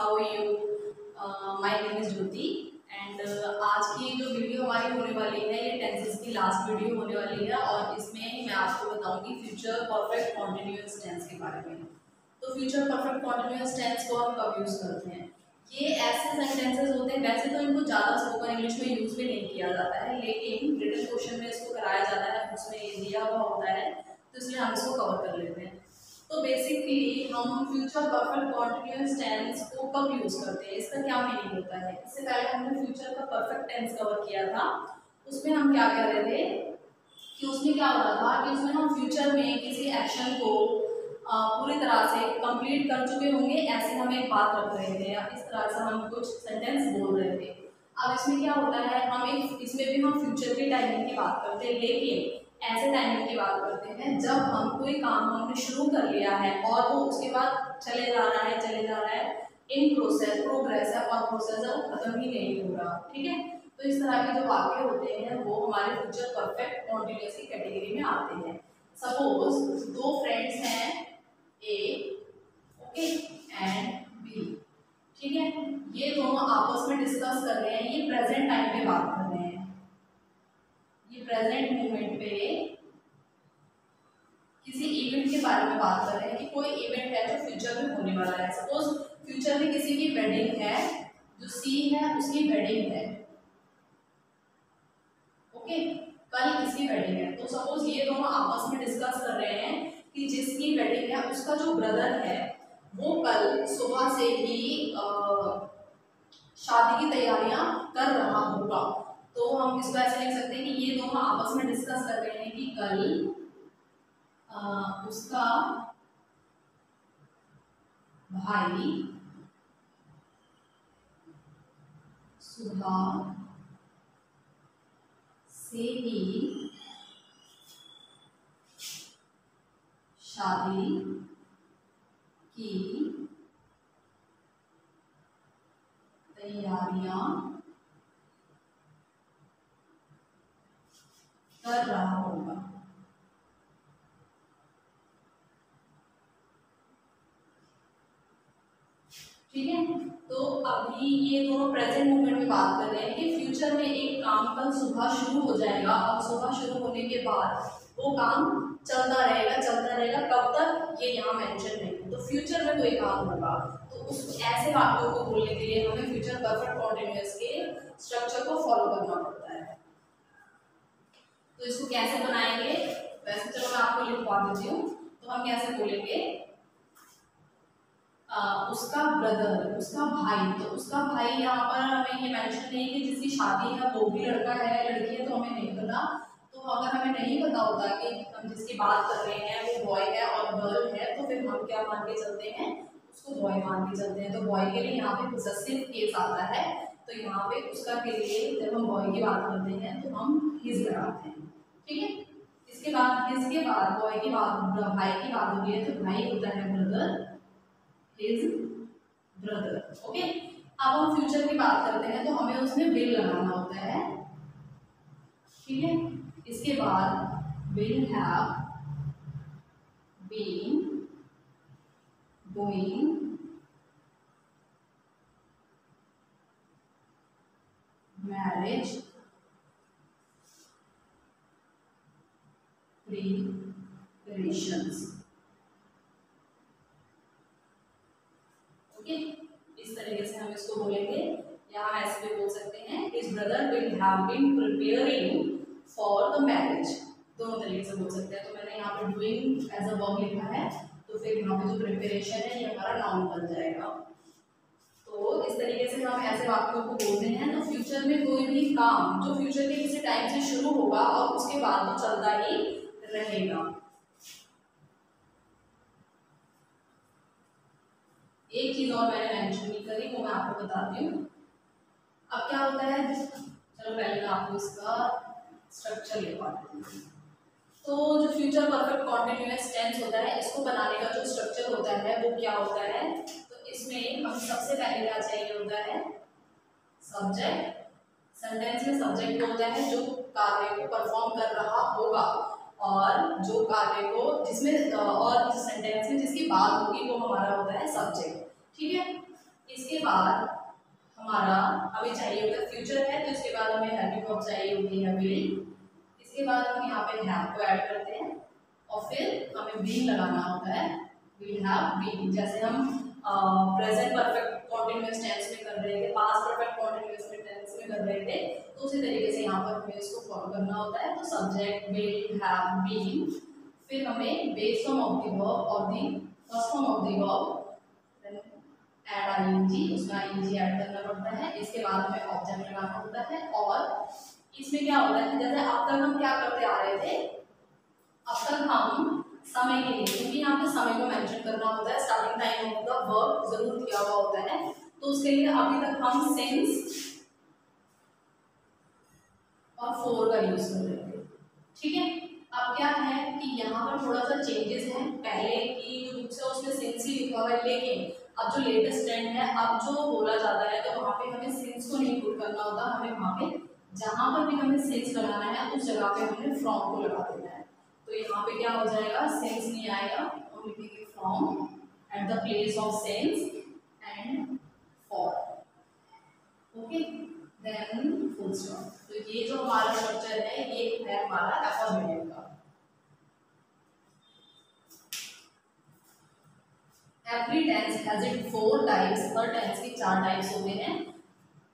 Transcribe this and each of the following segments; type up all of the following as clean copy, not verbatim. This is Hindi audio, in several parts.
How you? My name is Jyoti and आज की जो वीडियो हमारी होने वाली है ये टेंसेस की लास्ट वीडियो होने वाली है और इसमें मैं आपको बताऊंगी फ्यूचर परफेक्ट कॉन्टिन्यूअस टेंस के बारे में। तो फ्यूचर परफेक्ट कॉन्टिन्यूअस टेंस को हम कब यूज़ करते हैं? ये ऐसे सेंटेंसेस होते हैं, वैसे तो इनको ज़्यादा स्पोकन इंग्लिश में यूज़ भी नहीं किया जाता है, लेकिन रिटन क्वेश्चन में इसको कराया जाता है, उसमें ये दिया हुआ होता है, तो इसलिए हम इसको कवर कर लेते हैं। तो बेसिकली हम फ्यूचर परफेक्ट कॉन्टिन्यूअस टेंस को कब यूज़ करते हैं, इसका क्या मीनिंग होता है? इससे पहले हमने फ्यूचर का परफेक्ट टेंस कवर किया था, उसमें हम क्या कर रहे थे कि उसमें क्या हो रहा था कि उसमें हम फ्यूचर में किसी एक्शन को पूरी तरह से कंप्लीट कर चुके होंगे, ऐसे हम एक बात रख रहे थे या इस तरह से हम कुछ सेंटेंस बोल रहे थे। अब इसमें क्या होता है, हम एक इसमें भी हम फ्यूचर की टाइमिंग की बात करते हैं, लेकिन ऐसे टाइमिंग की बात करते हैं जब हम कोई काम हमने शुरू कर लिया है और वो उसके बाद चले जा रहा है इन प्रोसेस, प्रोग्रेस है और प्रोसेस है वो खत्म ही नहीं हो रहा। ठीक है, तो इस तरह के जो वाक्य होते हैं वो हमारे फ्यूचर परफेक्ट कॉन्टिन्यूअस की कैटेगरी में आते हैं। सपोज दो फ्रेंड्स हैं ए, ओके, एंड बी। ठीक है, ये दोनों आपस में डिस्कस कर रहे हैं, ये प्रेजेंट टाइम पे बात कर रहे हैं, ये प्रेजेंट मोमेंट पे किसी इवेंट के बारे में बात कर रहे हैं कि कोई इवेंट है जो फ्यूचर में होने वाला है। सपोज फ्यूचर में किसी की वेडिंग है, जो सी है उसकी वेडिंग है, ओके, कल किसकी वेडिंग है। तो सपोज ये दोनों आपस में डिस्कस कर रहे हैं कि जिसकी वेडिंग है उसका जो ब्रदर है वो कल सुबह से ही शादी की तैयारियां कर रहा होगा। तो हम इसको ऐसे लिख सकते हैं कि ये दोनों आपस में डिस्कस कर रहे हैं कि कल उसका भाई सुबह से ही शादी की तैयारियां कर रहा होगा। ठीक है, तो अभी ये दोनों प्रेजेंट मोमेंट में बात कर रहे हैं कि फ्यूचर में एक काम कल सुबह शुरू हो जाएगा और सुबह शुरू होने के बाद वो काम चलता रहेगा कब तक ये यहाँ मेंशन नहीं है। तो फ्यूचर में कोई काम होगा तो उस ऐसे वाक्यों को बोलने के लिए हमें फ्यूचर परफेक्ट कॉन्टिन्यूअस के स्ट्रक्चर को फॉलो करना पड़ता है। तो इसको कैसे बनाएंगे, वैसे चलो मैं आपको लिखवा देती हूँ। तो हम कैसे बोलेंगे, उसका ब्रदर, उसका भाई। तो उसका भाई यहाँ पर हमें ये मेंशन नहीं कि जिसकी शादी है वो भी लड़का है लड़की है, तो हमें नहीं पता। तो अगर हमें नहीं पता होता कि हम जिसकी बात कर रहे हैं वो बॉय है और गर्ल है, तो फिर हम क्या मान के चलते हैं, उसको बॉय मान के चलते हैं। तो बॉय के लिए यहाँ पे पोजेसिव केस आता है, तो यहाँ पे उसका के लिए जब हम बॉय की बात करते हैं तो हम हिज लगाते हैं। ठीक है, इसके बाद हिज के बाद बॉय की बात, भाई की बात होती है, तो भाई होता है ब्रदर, हिज ब्रदर। ओके, अब हम फ्यूचर की बात करते हैं तो हमें उसमें विल लगाना होता है। ठीक है, इसके बाद will have been doing marriage preparations. Okay, इस तरीके से हम इसको बोलेंगे, या हम ऐसे भी बोल सकते हैं his brother will have been preparing for the marriage. दोनों तरीके से बोल सकते हैं। तो मैंने यहाँ पे डूइंग एज अ वर्ब लिखा है, तो फिर यहाँ पे जो प्रिपरेशन है ये हमारा नाउन बन जाएगा। तो इस तरीके से हम ऐसे वाक्यों को बोलते हैं। तो फ्यूचर में कोई भी काम जो फ्यूचर के किसी टाइम से शुरू होगा और उसके बाद तो चलता ही रहेगा। एक चीज और मैंने मेंशन नहीं करी, वो मैं आपको बताती हूँ। अब क्या होता है, चलो पहले मैं आपको इसका स्ट्रक्चर लिखवा देती हूँ। तो जो फ्यूचर परफेक्ट कॉन्टिन्यूअस टेंस होता है, इसको बनाने का जो स्ट्रक्चर होता है वो क्या होता है, तो इसमें हम सबसे पहले क्या चाहिए होता है, सब्जेक्ट। सेंटेंस में सब्जेक्ट होता है जो कार्य को परफॉर्म कर रहा होगा, और जो कार्य को जिसमें और सेंटेंस में जिसकी बात होगी वो हमारा होता है सब्जेक्ट। ठीक है, इसके इसके बाद हमारा हमें चाहिए होता है फ्यूचर है, तो इसके बाद हमें हैविंग वर्ब चाहिए होती है विल। इसके बाद हम यहाँ पे हैव को ऐड करते हैं और फिर हमें बीइंग लगाना होता है, विल हैव बीन। जैसे हम प्रेजेंट परफेक्ट कॉन्टिन्यूअस टेंस में कर रहे थे, पास्ट परफेक्ट कॉन्टिन्यूअस टेंस में कर रहे थे, तो उसी तरीके से यहाँ पर हमें इसको फॉलो करना होता है। तो सब्जेक्ट विल हैव बीन, फिर हमें base form of the verb और the first form of the verb add ING, उसमें आईएनजी ऐड करना पड़ता है। इसके बाद हमें ऑब्जेक्ट लगाना होता है। और इसमें क्या होता है, जैसे अब तक हम क्या करते आ रहे थे, अब तक हम समय के लिए, क्योंकि यहाँ पे समय को मेंशन करना होता है, starting time of the verb जरूर दिया हुआ होता है, तो उसके लिए अभी तक हम सिंस और फोर का यूज कर रहे थे। ठीक है, अब क्या है कि यहाँ पर थोड़ा सा चेंजेस है, पहले की जो बुक्स है उसमें सिंस ही लिखा हुआ है, लेकिन अब जो लेटेस्ट ट्रेंड है, अब जो बोला जाता है तो वहाँ पे हमें सिंस को नहीं पुट करना होता, हमें वहाँ पे जहाँ पर भी हमें सिंस लगाना है उस जगह पे हमें फ्रॉम को लगा देना है। तो यहाँ पे क्या हो जाएगा, सिंस नहीं आएगा, हम लिखेंगे from at the place of since and for. Okay, then full stop. तो ये जो हमारा स्ट्रक्चर है ये है हमारा अफर्मेटिव का। Every tense has it four types, हर टेंस की चार टाइप्स होते हैं,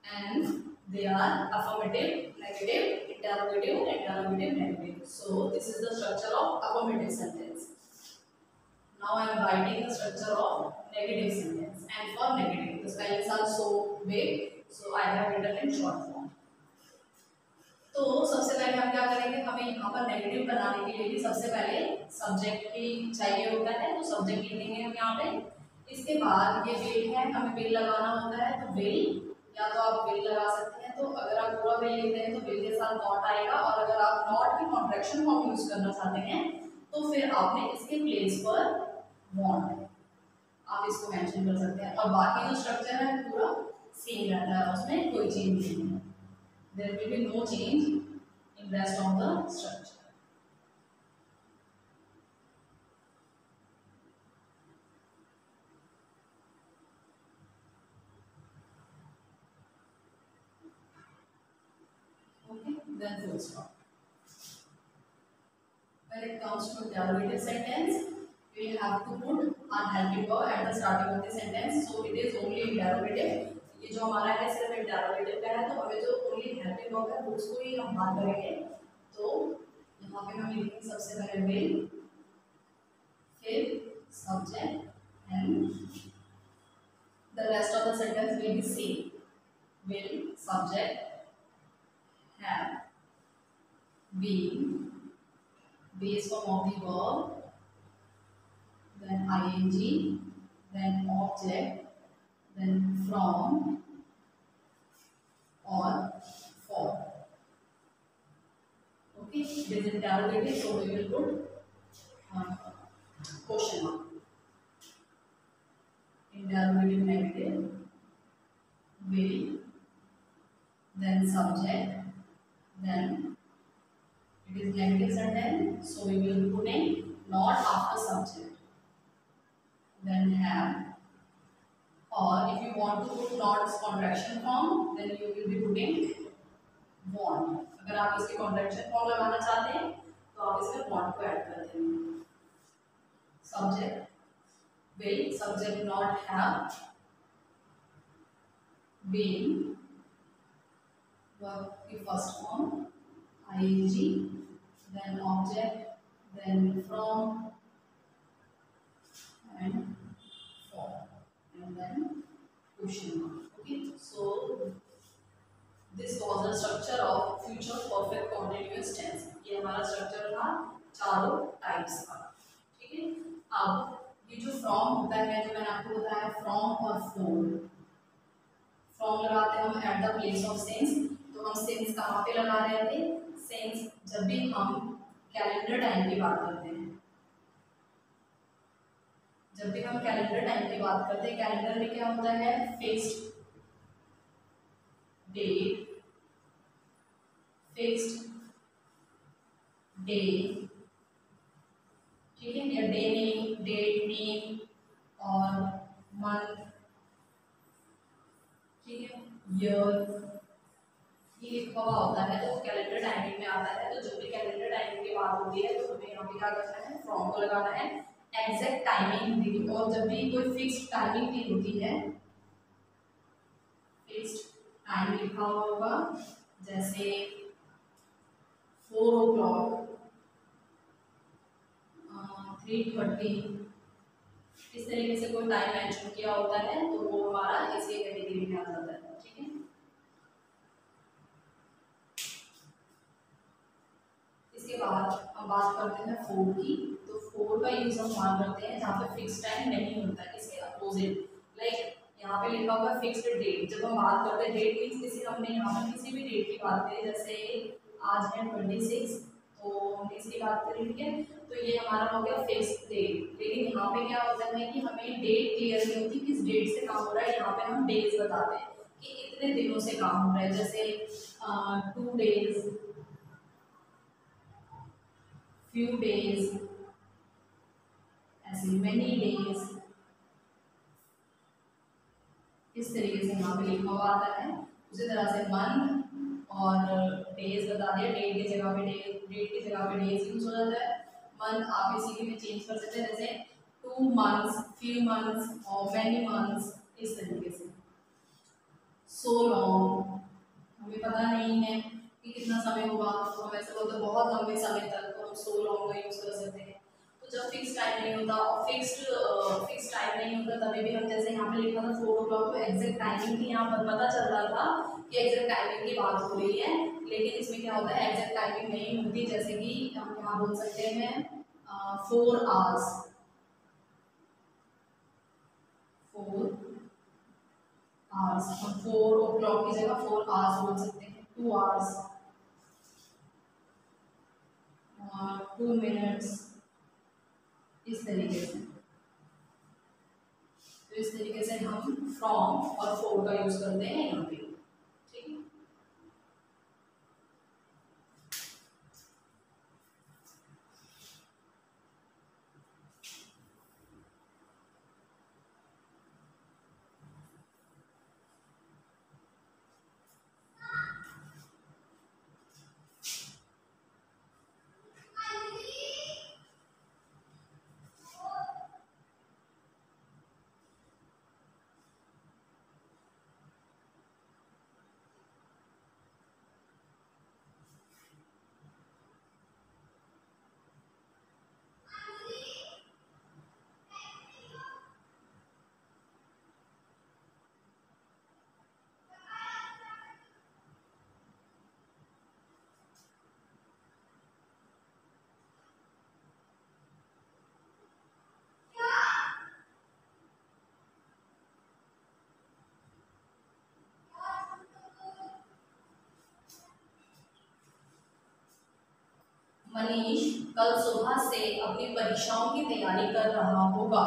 and they are affirmative, negative, interrogative, interrogative, negative. So this is the structure of affirmative sentence. Now I am writing the structure of negative sentence, and for negative the spellings are so big, so I have written in short form. तो सबसे पहले हम क्या करेंगे, हमें यहाँ पर नेगेटिव बनाने के लिए भी सबसे पहले सब्जेक्ट ही चाहिए होता है, तो सब्जेक्ट लिखेंगे हम यहाँ पे। इसके बाद ये विल है, हमें विल लगाना होता है, तो विल या तो आप विल लगा सकते हैं, तो अगर आप पूरा विल लिखते हैं तो विल के साथ नॉट आएगा, और अगर आप नॉट की कॉन्ट्रैक्शन फॉर्म यूज करना चाहते हैं तो फिर आपने इसके प्लेस पर वांट आप इसको मेंशन कर सकते हैं, और बाकी जो स्ट्रक्चर है पूरा सेम रहता है, उसमें कोई चेंज नहीं है। There will be no change in rest of the structure. Okay, then full stop. When it comes to interrogative sentence, we will have to put unhelping verb at the starting of the sentence. So it is only interrogative. ये जो हमारा है सिर्फ इंटरोगेटिव का है, तो हमें जो ओनली हेल्पिंग वर्ब है उसको ही हम बात करेंगे। तो यहाँ पे हम लिखेंगे सबसे पहले विल, फिर subject and the rest of the sentence will be same. Will, subject, have, been, base form of the verb, then ing, then object, then from or for. Okay, it is interrogative, so we will put question mark. Interrogative negative, will, then subject, then it is negative sentence, so we will put in not after subject, then have, or if you want to put not's contraction form, then you will be putting want. अगर आप इसके contraction form लगाना चाहते हैं तो आप इसमें want को ऐड कर देंगे। Subject will, subject not have, been, verb की first form, ing, then object, then from and for, and then question mark. Okay, so this was the structure of future perfect continuous tense. ये हमारा स्ट्रक्चर था चारों टाइप्स का। ठीक है, अब ये जो फ्रॉम होता है, जो मैंने आपको बताया फ्रॉम और फोर, फ्रॉम लगाते हैं हम eight the place of sense, तो हम सेंस कहाँ पे लगा रहे थे, सेंस जब भी हम कैलेंडर टाइम की बात करते हैं, जब भी हम कैलेंडर टाइम की बात करते हैं, कैलेंडर में क्या होता है, फिक्स्ड डेट, फिक्स्ड डे, ठीक है, या डे नेम, डेट नेम और मंथ, ईयर, ये लिखा हुआ होता है तो कैलेंडर टाइमिंग में आता है। तो जब भी कैलेंडर टाइमिंग की बात होती है तो हमें यहाँ पे क्या करना है, फ्रॉम को लगाना है, एग्जैक्ट टाइमिंग दी। और जब भी कोई फिक्स टाइमिंग दी होती है, फिक्स्ड टाइम लिखा हुआ होगा, जैसे 4 o'clock, 3:30, इस तरीके से कोई टाइम मेंशन किया होता है तो वो हमारा इसी कैटेगरी में आ जाता है। ठीक है, इसके बाद हम बात करते हैं 4 की। तो 4 का यूज हम वहाँ करते हैं जहाँ पे फिक्स टाइम नहीं होता है, इसके अपोजिट। लाइक यहाँ पे लिखा हुआ है फिक्स्ड डेट। जब हम बात करते हैं डेट मीन्स किसी, हमने यहाँ पर किसी भी डेट की बात करी, जैसे आज है 26, तो हमने इसकी बात करी, ठीक है, तो ये हमारा हो गया फिक्स डेट। लेकिन यहाँ पे क्या होता है कि हमें डेट क्लियर नहीं होती, किस डेट से काम हो रहा है। यहाँ पे हम डेज बताते हैं कि इतने दिनों से काम हो रहा है, जैसे 2 days, few days, ऐसे many days, इस तरीके से यहाँ पे लिखा हुआ आता है। उसी तरह से मंथ और डेज बता दिया, डेट की जगह पे डेट की जगह पे डेज यूज हो जाता है। मंथ आप इसी के में चेंज कर सकते हैं, जैसे 2 months, few months और many months, इस तरीके से। सो लॉन्ग, हमें पता नहीं है कि कितना समय होगा, तो हम ऐसे बोलते बहुत लंबे समय तक, तो हम सो लॉन्ग का यूज कर सकते हैं। तो जब फिक्स टाइम नहीं होता और फिक्स टाइम नहीं होता तभी भी हम, जैसे यहाँ पे लिखा था 4 o'clock, तो एग्जैक्ट टाइमिंग थी, यहाँ पर पता चल रहा था कि एग्जैक्ट टाइमिंग की बात हो रही है। लेकिन इसमें क्या होता है, एग्जैक्ट टाइमिंग नहीं होती। जैसे कि हम यहाँ बोल सकते हैं 4 hours, 4 hours, हम 4 o'clock की जगह 4 hours बोल सकते हैं, 2 hours, 2 minutes, इस तरीके से। तो इस तरीके से हम फ्रॉम और फॉर का यूज करते हैं यहाँ पे। ठीक है, मनीष कल सुबह से अपनी परीक्षाओं की तैयारी कर रहा होगा।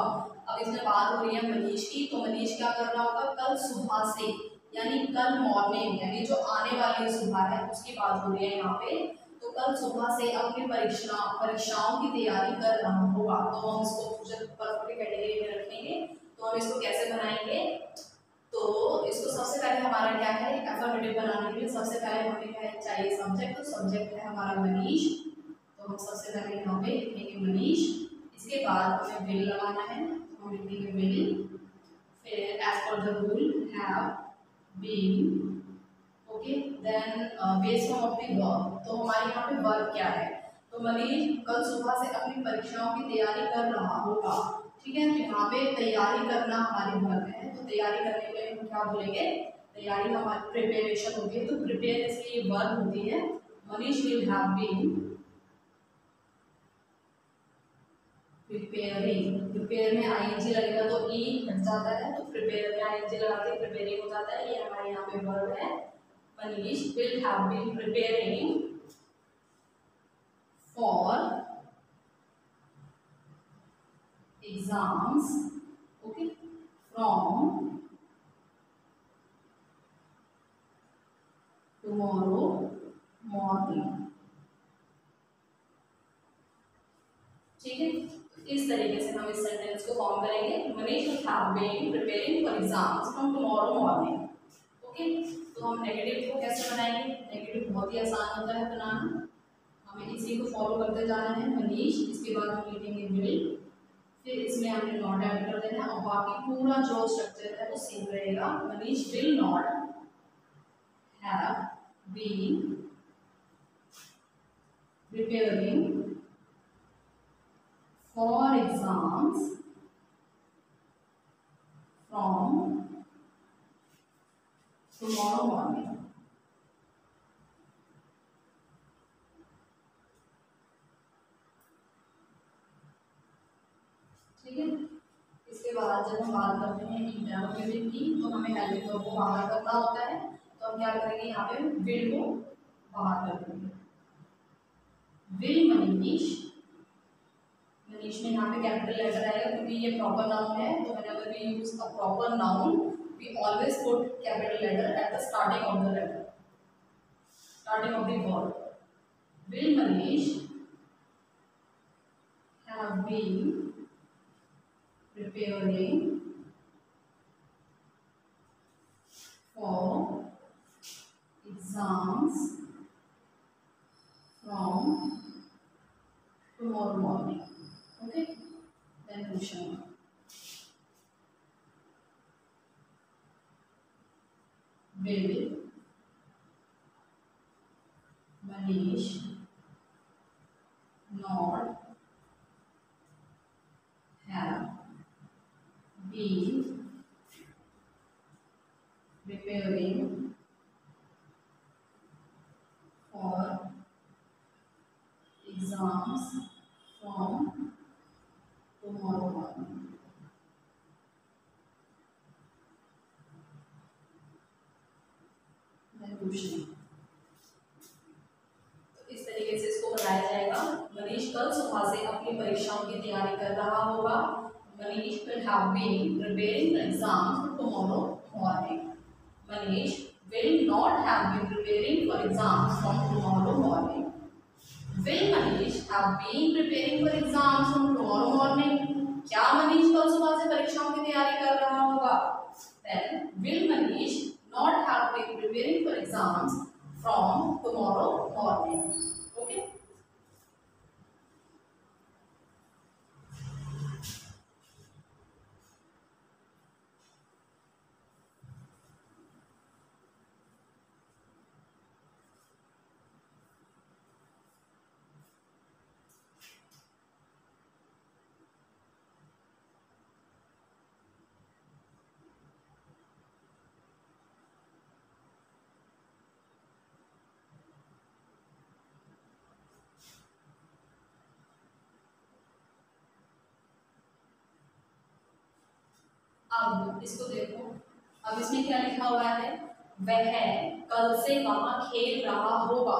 अब इसमें बात हो रही है मनीष की, तो मनीष क्या कर रहा होगा, कल सुबह से, यानी कल मॉर्निंग, यानी जो आने वाली सुबह है उसकी बात हो रही है यहाँ पे। तो कल सुबह से अपनी परीक्षाओं की तैयारी कर रहा होगा, तो हम इसको फ्यूचर परफेक्ट कैटेगरी में रखेंगे। तो हम इसको कैसे बनाएंगे, तो इसको सबसे पहले हमारा क्या है, एफर्मेटिव बनाने के लिए सबसे पहले हमें क्या चाहिए, सब्जेक्ट। तो सब्जेक्ट है हमारा मनीष, तो हम सबसे पहले यहाँ पे लिखेंगे मनीष। इसके बाद हमें विल लगाना है, तो हम लिखेंगे विल। फिर as per the rule have been, okay, then based on the verb. तो हमारे यहाँ पे वर्ब क्या है, तो मनीष कल सुबह से अपनी परीक्षाओं की तैयारी कर रहा होगा। ठीक है, तो यहाँ पे तैयारी करना हमारी वर्ब है, तो तैयारी करने के लिए हम क्या बोलेंगे, तैयारी हमारी प्रिपरेशन होती है, तो प्रिपेयर इसकी वर्ब होती है। Manish will have been preparing, prepare में आईएनजी लगेगा तो ई हट जाता है, तो प्रिपेयर में आईएनजी लगा के प्रिपेयरिंग हो जाता है। ये हमारे यहाँ पे वर्ब है। Manish will have been preparing for exams, okay, from tomorrow morning. ठीक है, इस तरीके से हम इस सेंटेंस को फॉर्म करेंगे। Manish will have been preparing for exams from tomorrow morning. Okay, okay, तो हम नेगेटिव को कैसे बनाएंगे? नेगेटिव बहुत ही आसान होता है बनाना, हमें इसी को फॉलो करते जाना है। मनीष, इसके बाद हम लिखेंगे विल, फिर इसमें हमने नॉट ऐड कर देना और बाकी पूरा जो स्ट्रक्चर है वो सेम रहेगा। Manish will not have been preparing for exams from tomorrow morning। ठीक है, इसके बाद जब हम बात करते हैं इंटररोगेटिव की तो हमें हेल्पिंग वर्ब को बाहर करना होता है, तो हम क्या करेंगे? यहाँ पे विल को बाहर कर देंगे। विल मनीष, मनीष में यहाँ पे कैपिटल लेटर आएगा क्योंकि ये प्रॉपर नाउन है, तो whenever we use a proper noun we always put capital letter at the starting of the letter, starting of the word. Will Manish have been preparing for exams from tomorrow morning? Okay, then question mark. Will Manish not have been preparing for exams from tomorrow morning? Then question. इस तरीके से इसको बनाया जाएगा। मनीष कल सुबह से अपनी परीक्षाओं की तैयारी कर रहा होगा। Manish will have been preparing the exams for tomorrow morning. Manish will not have been preparing for exams from tomorrow morning. Will Manish have been preparing for exams from tomorrow morning? क्या मनीष कल सुबह से परीक्षाओं की तैयारी कर रहा होगा? Then will Manish not have been preparing for exams from tomorrow morning? Okay. अब इसको देखो, अब इसमें क्या लिखा हुआ है? वह कल से वहां खेल रहा होगा।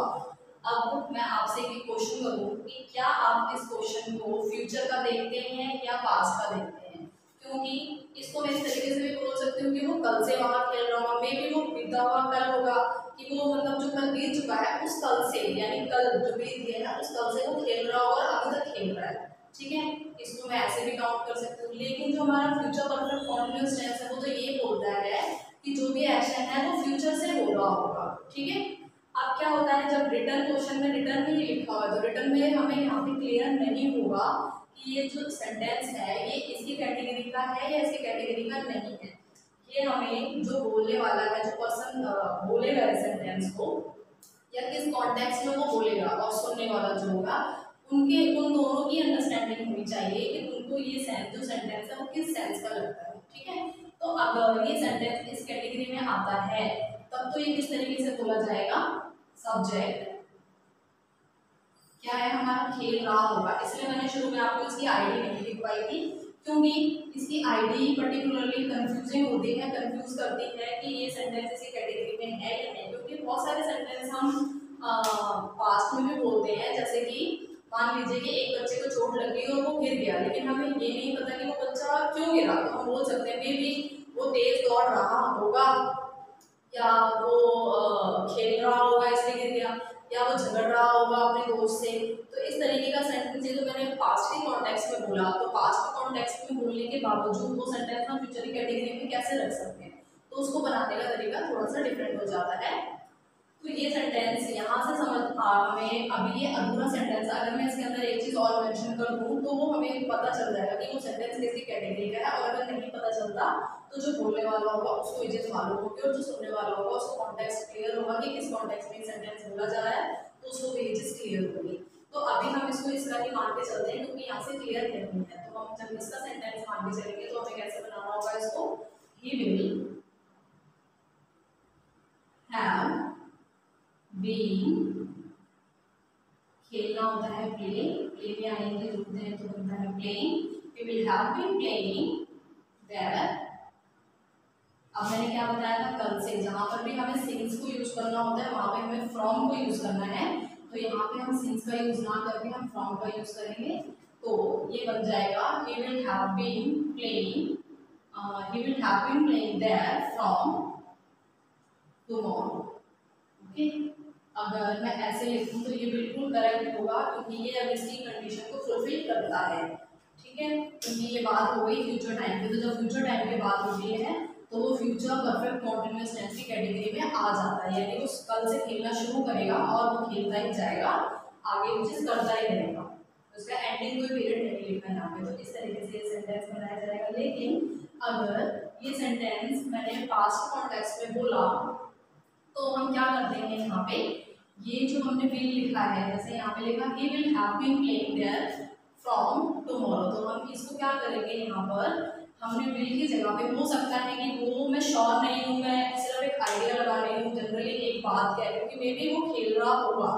अब मैं आपसे एक क्वेश्चन करूँ कि क्या आप इस क्वेश्चन को फ्यूचर का देखते हैं या पास्ट का देखते हैं? क्योंकि इसको मैं इस तरीके से भी बोल सकती हूँ कि वो कल से वहां खेल रहा होगा, मे भी वो बीता हुआ कल होगा, कि वो मतलब जो कल बीत चुका है उस कल से, यानी कल जो बीत गया है उस कल से वो खेल रहा होगा और अभी तक खेल रहा है। ठीक है, इसको मैं ऐसे भी काउंट कर सकती हूँ। लेकिन जो हमारा फ्यूचर परफेक्ट कॉन्टिन्यूअस टेंस है वो तो ये बोलता है कि जो भी एक्शन है वो फ्यूचर से हो रहा होगा। ठीक है, अब क्या होता है जब रिटर्न क्वेश्चन में रिटर्न में ये लिखा हुआ है तो रिटर्न में हमें यहाँ पे क्लियर नहीं होगा कि ये जो सेंटेंस है ये इसकी कैटेगरी का है या इसकी कैटेगरी का नहीं है। ये हमें जो बोलने वाला है, जो पर्सन बोलेगा इस सेंटेंस को या किस कॉन्टेक्स्ट में वो बोलेगा और सुनने वाला जो होगा उन दोनों की अंडरस्टैंडिंग होनी चाहिए कि उनको ये जो सेंटेंस है वो किस सेंस का लगता है। ठीक है, तो अगर ये सेंटेंस इस कैटेगरी में आता है तब तो ये किस तरीके से बोला जाएगा? सब्जेक्ट क्या है हमारा? खेल रहा होगा। इसलिए मैंने शुरू में आपको इसकी आईडी नहीं लिखवाई थी क्योंकि इसकी आईडी पर्टिकुलरली कंफ्यूजिंग होती है, कंफ्यूज करती है कि ये सेंटेंस इसी कैटेगरी में है या नहीं। क्योंकि बहुत सारे सेंटेंस हम पास्ट में भी बोलते हैं, जैसे कि मान लीजिए कि एक बच्चे को चोट लग गई और वो गिर गया, लेकिन हमें ये नहीं पता कि वो बच्चा क्यों गिरा। तो हम बोल सकते हैं मे बी वो तेज दौड़ रहा होगा या वो खेल रहा होगा इसलिए गिर गया, या वो झगड़ रहा होगा अपने दोस्त से। तो इस तरीके का सेंटेंस है जो मैंने पास्ट के कॉन्टेक्स्ट में बोला, तो पास्ट के कॉन्टेक्स्ट में बोलने के बावजूद वो सेंटेंस हम फ्यूचर की कैटेगरी में कैसे रख सकते हैं? तो तो उसको बनाने का तरीका थोड़ा सा डिफरेंट हो जाता है। तो ये सेंटेंस यहाँ से हमें अभी ये अधूरा सेंटेंस, अगर मैं इसके अंदर एक चीज़ और मेंशन कर दूँ तो वो हमें पता चल जाएगा कि वो सेंटेंस किसी कैटेगरी का है। और अगर नहीं पता चलता तो जो बोलने वाला होगा उसको ये चीज़ मालूम होगी, और जो सुनने वाला होगा उसको कॉन्टेक्स्ट क्लियर होगा कि किस कॉन्टेक्स्ट में सेंटेंस बोला जा रहा है, तो उसको ये चीज़ क्लियर होगी। तो अभी हम इसको इस तरह की मान के चलते हैं क्योंकि यहाँ से क्लियर नहीं है, तो हम जब इसका सेंटेंस मान के चलेंगे तो हमें कैसे बनाना होगा इसको, ही विल हैव बीन, खेलना होता है प्ले, प्ले में आएंगे रुकते हैं तो बनता है playing, we will have been playing there. अब मैंने क्या बताया था कल से, जहाँ पर भी हमें सिंस को यूज करना होता है वहाँ पे हमें फ्रॉम को यूज करना है, तो यहाँ पे हम सिंस का यूज ना करके हम फ्रॉम का यूज करेंगे। तो ये बन जाएगा he will have been playing, he will have been playing there from tomorrow. Okay, अगर मैं ऐसे लिखूं तो ये बिल्कुल करेक्ट होगा क्योंकि ये अब इसकी कंडीशन को फुलफिल करता है। ठीक है, क्योंकि ये बात हो गई फ्यूचर टाइम की, तो जब फ्यूचर टाइम की बात होती है तो वो फ्यूचर परफेक्ट कॉन्टिन्यूअस टेंस की कैटेगरी में आ जाता है, यानी वो कल से खेलना शुरू करेगा और वो खेलता ही जाएगा, आगे वो चीज़ करता ही रहेगा, उसका एंडिंग कोई पीरियड नहीं लिखना यहाँ पे। तो इस तरीके से ये सेंटेंस बनाया जाएगा। लेकिन अगर ये सेंटेंस मैंने पास्ट कॉन्टेक्स्ट में बोला तो हम क्या कर देंगे, यहाँ पे ये जो हमने विल लिखा है, जैसे यहाँ पे लिखा he will have been playing there from tomorrow, तो हम इसको क्या करेंगे, यहाँ पर हमने विल की जगह पे, हो सकता है कि वो मैं श्योर नहीं हूँ, मैं सिर्फ एक आइडिया लगा रही हूँ, जनरली एक बात कह रही हूँ कि मे बी वो खेल रहा होगा,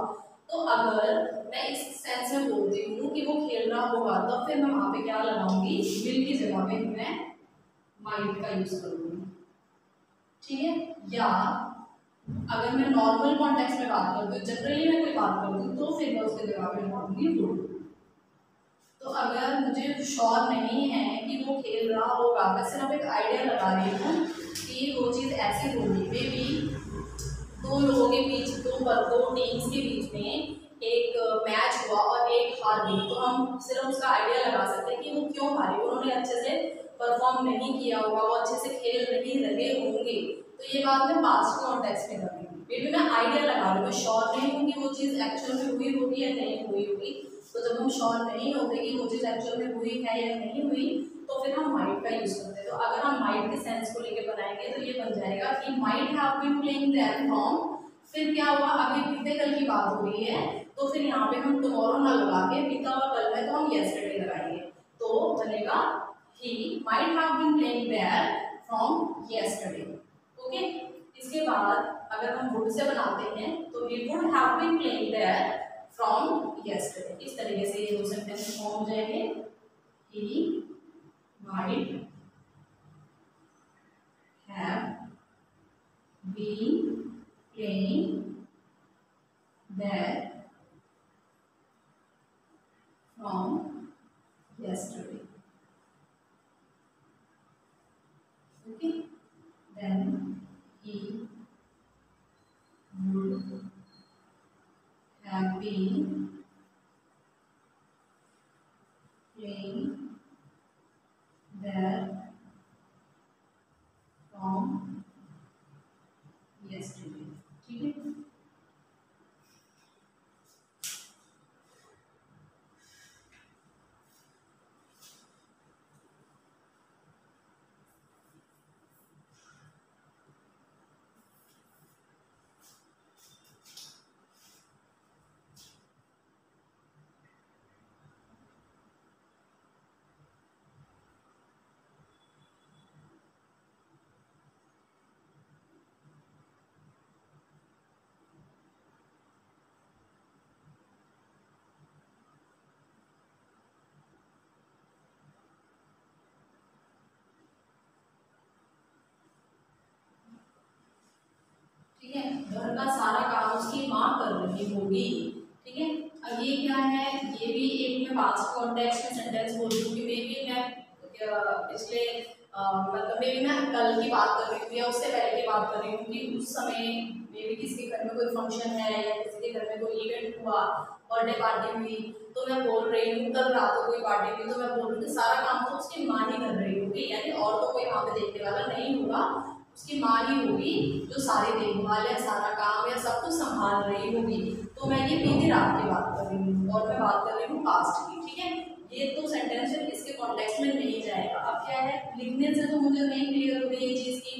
तो अगर मैं इस सेंस में बोलती हूँ कि वो खेल रहा होगा तो फिर मैं वहाँ पे क्या लगाऊंगी, विल की जगह पे मैं माइट का यूज करूँगी। ठीक है, या अगर मैं नॉर्मल कॉन्टेक्स्ट में बात करती हूँ, जनरली मैं कोई बात करती हूँ, तो फिर मैं उसके जगह पे लगाऊंगी वुड। तो अगर मुझे श्योर नहीं है कि वो खेल रहा होगा, मैं सिर्फ एक आइडिया लगा रही हूँ कि वो चीज़ ऐसी होगी, मे बी दो लोगों के बीच, दो टीम्स के बीच में एक मैच हुआ और एक हार गई, तो हम सिर्फ उसका आइडिया लगा सकते हैं कि वो क्यों हारी, उन्होंने अच्छे से परफॉर्म नहीं किया होगा, वो अच्छे से खेल नहीं रहे होंगे, तो ये बात मैं पास्ट कॉन्टेक्स्ट में कर रही हूँ, मे बी मैं आइडिया लगा रही हूँ, मैं श्योर नहीं हूँ कि वो चीज़ एक्चुअल में हुई होगी या नहीं हुई होगी। तो जब हम श्योर नहीं होते कि वो चीज़ एक्चुअल में हुई है या नहीं हुई, तो फिर हम माइट का यूज करते हैं। तो अगर हम माइट के सेंस को लेके बनाएंगे तो ये बन जाएगा कि might have been playing there from, फिर क्या हुआ, अभी बीते कल की बात हो रही है, तो फिर यहाँ पे हम टुमारो ना लगा के बीता हुआ कल है तो हम येस्टरडे लगाएंगे, तो बनेगा he might have been playing there from yesterday. Okay, इसके बाद अगर हम वुड से बनाते हैं तो he would have been playing there from yesterday. इस तरीके से ये दो सेंटेंस फॉर्म हो जाएंगे, he might have been playing there from yesterday. Okay, then he would have been playing there from yesterday। ठीक है, ठीक है, घर का सारा काम उसकी माँ कर रही होगी। ठीक है, अब ये क्या है, ये भी एक मैं पास्ट कॉन्टेक्स्ट में सेंटेंस बोल रही हूँ कि मे बी मैं पिछले मतलब मे बी मैं कल की बात कर रही हूँ या उससे पहले की बात कर रही हूँ कि उस समय मे बी किसी के घर में कोई फंक्शन है या किसी के घर में कोई इवेंट हुआ, बर्थडे पार्टी हुई, तो मैं बोल रही हूँ कल रात को कोई पार्टी हुई, तो मैं बोल रही हूँ कि सारा काम तो उसकी माँ ही कर रही होगी, यानी और तो कोई यहाँ पे देखने वाला नहीं होगा, उसकी माँ ही होगी जो सारी देखभाल या सारा काम या सब कुछ संभाल रही होगी। तो मैं ये बीती रात की बात कर रही हूँ और मैं बात कर रही हूँ पास्ट की, ठीक है। ये तो सेंटेंस इसके कॉन्टेक्स्ट में नहीं जाएगा। अब क्या है, लिखने से तो मुझे नहीं क्लियर हो रही ये चीज़ की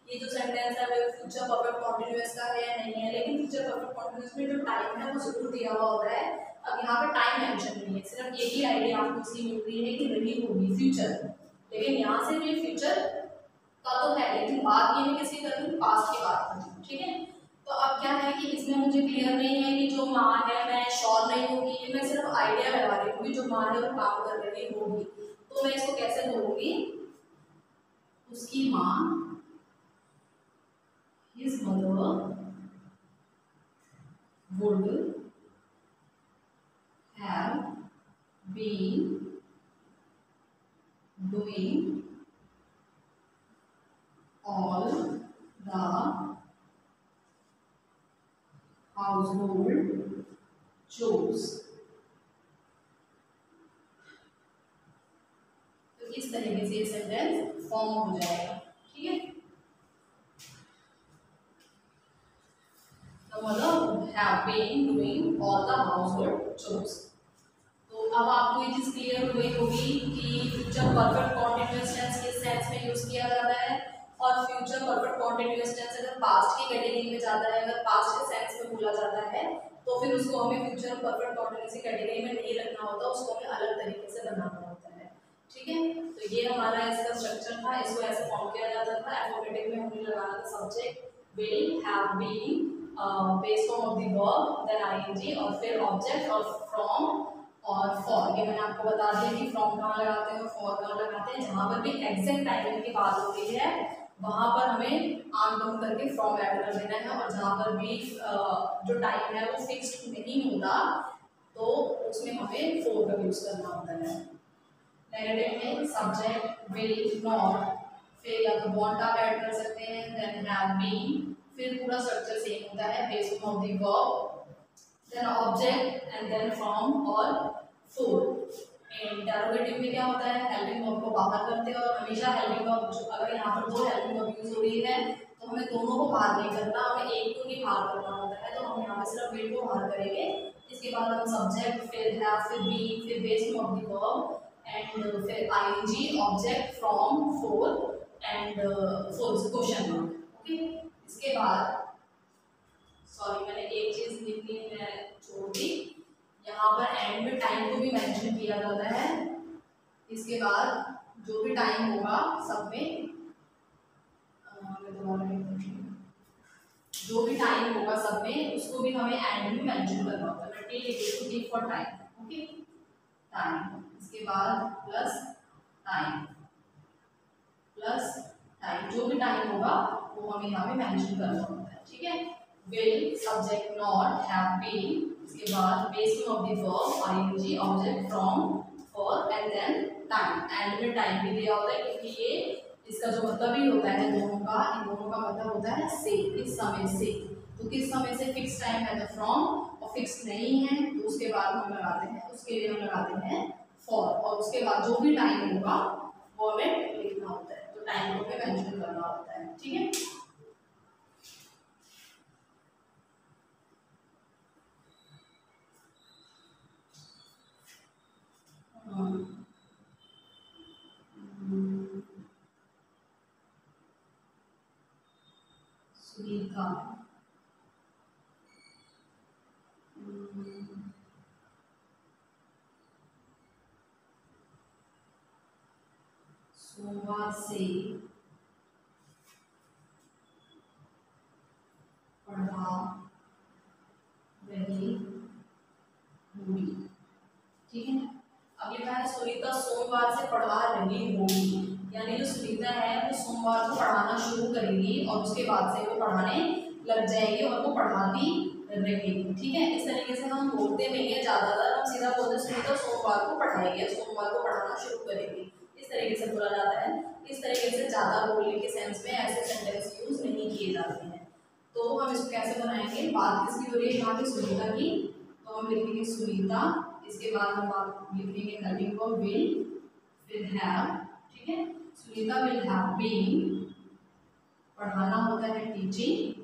ये जो सेंटेंस है वो फ्यूचर परफेक्ट कॉन्टिन्यूअस का है या नहीं है, लेकिन फ्यूचर परफेक्ट कॉन्टिन्यूअस में जो टाइम है वो जरूर दिया हुआ होता है। अब यहाँ पे टाइम मेंशन नहीं है, सिर्फ एक ही आइडिया आपको इसकी मिल रही है कि रही होगी फ्यूचर, लेकिन यहाँ से भी फ्यूचर का तो है, लेकिन बात ये मैं किसकी कर रही हूँ, पास्ट की बात कर रही हूँ, ठीक है। तो अब क्या है कि इसमें मुझे क्लियर नहीं है कि जो माँ है मैं श्योर नहीं होगी, ये मैं सिर्फ आइडिया लगा रही हूँ जो माँ है वो काम कर रही होगी। तो मैं इसको कैसे बोलूँगी, उसकी माँ, his mother would have been doing all the household chores। तो इस तरीके से ये सेंटेंस फॉर्म हो जाएगा, ठीक है। The mother would have been doing all the household chores। तो अब आपको ये चीज क्लियर हुई होगी कि फ्यूचर परफेक्ट कॉन्टिन्यूअस टेंस किस सेंस में यूज किया जाता है और फ्यूचर परफेक्ट कॉन्टिन्यूअस टेंस अगर पास्ट की कैटेगरी में जाता है, अगर पास्ट के सेंस में बोला जाता है तो फिर उसको हमें फ्यूचर परफेक्ट कॉन्टिन्यूअस की कैटेगरी में नहीं रखना होता, उसको हमें अलग तरीके से बनाना होता है, ठीक है। तो ये हमारा इसका स्ट्रक्चर था, इसको ऐसे फॉर्म किया जाता था। एफर्मेटिव में हमने लगाना था subject will have been, base form of the verb, then ING और फिर ऑब्जेक्ट और फ्रॉम और फॉर। ये मैंने आपको बता दिया कि फ्रॉम कहाँ लगाते हैं और फॉर कहाँ लगाते हैं। जहाँ पर भी एग्जैक्ट टाइमिंग की बात होती है वहाँ पर हमें आम बंद करके फ्रॉम ऐड कर देना है, और जहाँ पर भी जो टाइम है वो फिक्स्ड नहीं होता तो उसमें हमें फॉर का यूज करना होता है। नेगेटिव में सब्जेक्ट विल नॉट, फिर या तो वांट आप ऐड कर सकते हैं, देन हैव बीन, फिर पूरा स्ट्रक्चर सेम होता है, base of the verb, then object and then from और फॉर। इंटरोगेटिव में क्या होता है, हेल्पिंग वर्ब को बाहर करते हैं और हमेशा हेल्पिंग वर्ब, अगर यहाँ पर दो हेल्पिंग वर्ब यूज हो रही है तो हमें दोनों को बाहर नहीं करना, हमें एक को ही बाहर करना होता है, तो हम यहाँ पे सिर्फ विल को बाहर करेंगे। इसके बाद हम सब्जेक्ट, फिर हैव, फिर बी, फिर base of the verb and फिर ING, object, from, for and for question mark, okay. इसके बाद सॉरी मैंने एक चीज लिखनी है छोड़ दी, यहाँ पर एंड में टाइम को भी मेंशन किया जाता है। इसके बाद जो भी टाइम होगा सब में जो भी टाइम होगा सब में उसको भी हमें एंड में मेंशन करना होता है। T equal to T for time, okay, time. इसके बाद प्लस टाइम, प्लस टाइम, जो भी टाइम होगा वो हमें यहाँ पे मेंशन करना होता है, ठीक है। Will, subject not, have been, इसके बाद base of the verb, ING, object, from, for and then time. End में टाइम भी दिया होता है क्योंकि ये इसका जो मतलब ही होता है दोनों का, इन दोनों का मतलब होता है से, इस समय से। तो किस समय से, फिक्स टाइम है तो फ्रॉम, और फिक्स नहीं है तो उसके बाद हम लगाते हैं, उसके लिए हम लगाते हैं फॉर, और उसके बाद जो भी टाइम होगा वो हमें लिखना होता है, तो टाइम को हमें मेंशन करना होता है, ठीक है। सुनीता, सोमवार से पढ़ा रही होगी, ठीक है। अब लिखा है सुनीता सोमवार से पढ़ा रही होगी, यानी जो सुनीता है वो सोमवार को पढ़ाना शुरू करेगी और उसके बाद से वो पढ़ाने लग जाएगी और वो पढ़ाती रहेगी, ठीक है। इस तरीके से हम बोलते नहीं है, ज्यादातर हम सीधा बोलते हैं सुनीता सोमवार को पढ़ाएगी, सोमवार को पढ़ाना शुरू करेगी, इस तरीके से बोला जाता है। इस तरीके से ज्यादा बोलने के सेंस में ऐसे सेंटेंस यूज नहीं किए जाते हैं। तो हम इसको कैसे बनाएंगे, बात किसकी हो रही है यहाँ की, सुनीता की, तो हम लिखेंगे सुनीता, इसके बाद हम बात लिखेंगे हेल्पिंग वर्ब विल, फिर हैव, ठीक है। सुनीता विल हैव बीन पढ़ाना होता है टीचिंग,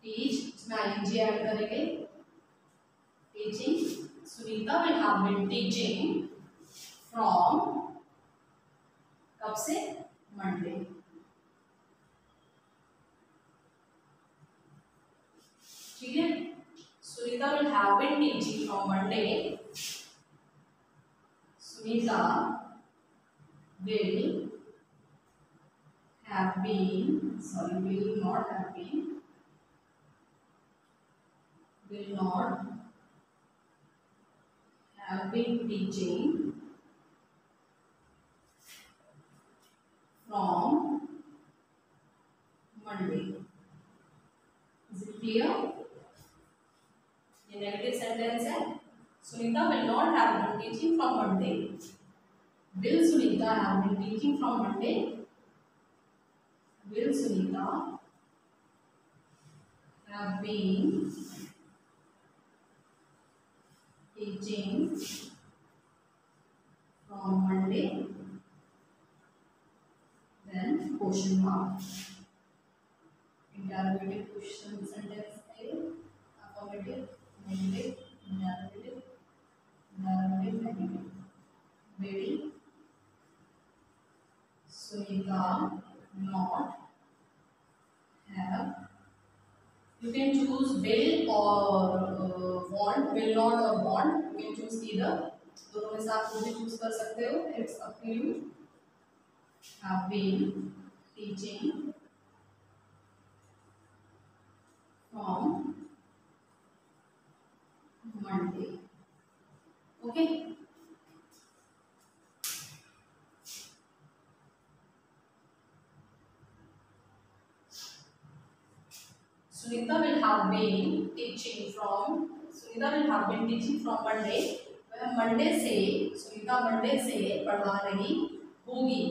टीच इसमें आईएनजी ऐड करेंगे, teaching. Sunita will have been teaching from, कब से, मंडे। ठीक है, Sunita will have been teaching from Monday, Sunita will have been, sorry, will not have been, will not have been teaching from Monday. Is it clear? ये नेगेटिव सेंटेंस है। Sunita will not have been teaching from Monday. Will Sunita have been teaching from Monday? Will Sunita have been teaching from Monday? Then question mark. Interrogative question sentence है, affirmative, negative, interrogative, interrogative, negative. Will Sunita not have? You can choose will or want, will not or want. You can choose either. दोनों में से आप कोई भी चूज कर सकते हो. It's up to you. Have been teaching from Monday. Okay. Sunita will have been teaching from. Sunita will have been teaching from Monday. वह मंडे से, सुनीता मंडे से पढ़ा रही होगी.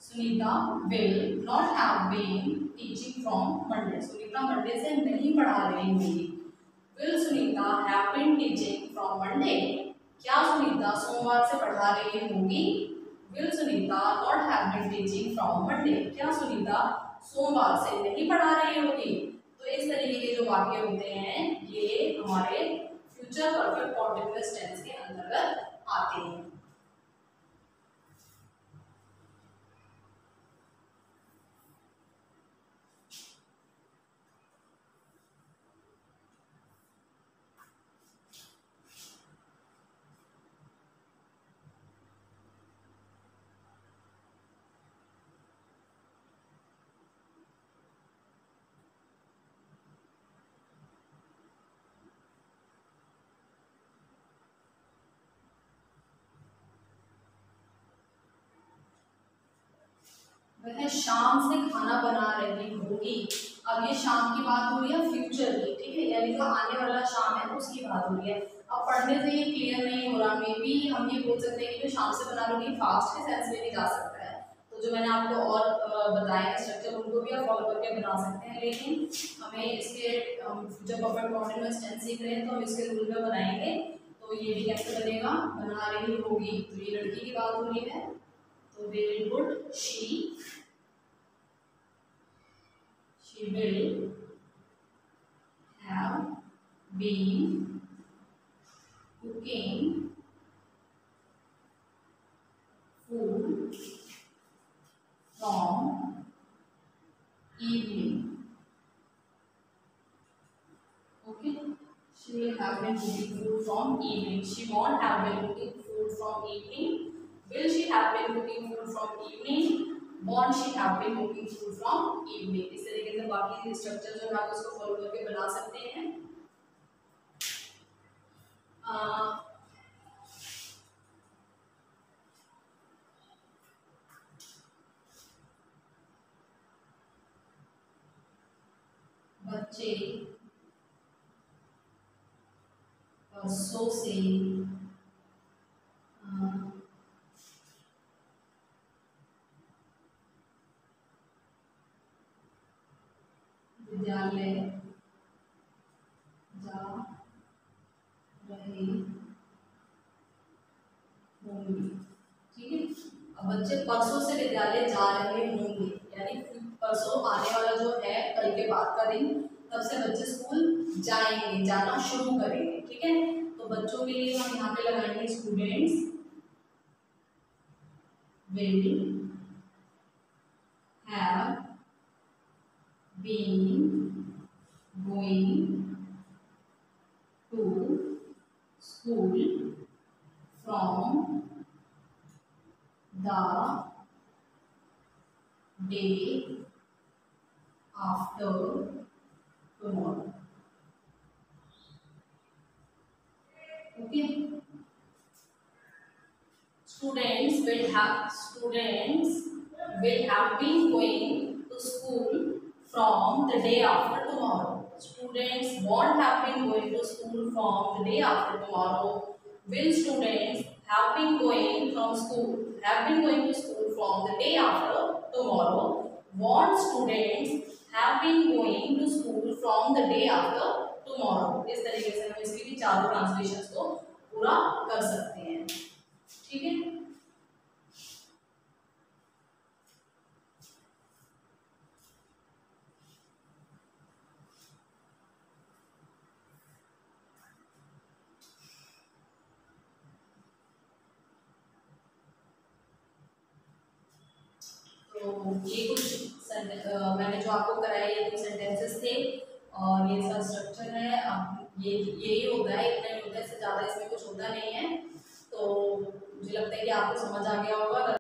Sunita will not have been teaching from Monday. Sunita Monday से नहीं पढ़ा रही होगी. Will Sunita have been teaching from Monday? क्या सुनीता सोमवार से पढ़ा रही होगी? Will Sunita not have been teaching from Monday? क्या सुनीता सोमवार से नहीं पढ़ा रही होगी? तो इस तरीके के जो वाक्य होते हैं ये हमारे फ्यूचर परफेक्ट कॉन्टिन्यूअस टेंस के अंतर्गत आते हैं. वह शाम से खाना बना रही होगी. अब ये शाम की बात हो रही है फ्यूचर की, ठीक है, यानी जो आने वाला शाम है उसकी बात हो रही है. अब पढ़ने से ये क्लियर नहीं हो रहा, मे बी हम ये बोल सकते हैं कि जो शाम से बना रही फास्ट के सेंस में भी जा सकता है. तो जो मैंने आपको और बताया स्ट्रक्चर उनको भी आप फॉलो करके बना सकते हैं, लेकिन हमें इसके फ्यूचर परफेक्ट कॉन्टिन्यूअस टेंस सीख रहे हैं तो हम इसके रूल में बनाएंगे. तो ये भी कैसे बनेगा, बना रही होगी, तो ये लड़की की बात हो रही है तो we will put she will have been cooking food from evening. Okay, she will have been cooking food from evening. She won't have been cooking food from evening. Will she have been cooking food from evening? Won't she have been cooking food from evening? इस तरीके से बाकी स्ट्रक्चर जो है आप उसको फॉलो करके बना सकते हैं. बच्चे परसों से विद्यालय जा रहे होंगे. ठीक है, अब बच्चे परसों से विद्यालय जा रहे होंगे, यानी परसों आने वाला जो है, बात का दिन, तब से बच्चे स्कूल जाएंगे, जाना शुरू करेंगे। ठीक है, तो बच्चों के लिए हम यहाँ पे लगाएंगे students will have been going to school from the day after tomorrow. Okay, students will have been going to school from the day after tomorrow. Students won't have been going to school from the day after tomorrow. Will students have been going to school from the day after tomorrow? Won't students have been going to school from the day after tomorrow? इस तरीके से हम इसकी भी चारों ट्रांसलेशंस को पूरा कर सकते हैं। ठीक है, तो ये कुछ मैंने जो आपको कराया ये कुछ सेंटेंसेस थे और ये सब स्ट्रक्चर है। अब ये यही होता है, इतना ही होता है, इससे ज़्यादा इसमें कुछ होता नहीं है। तो मुझे लगता है कि आपको समझ आ गया होगा।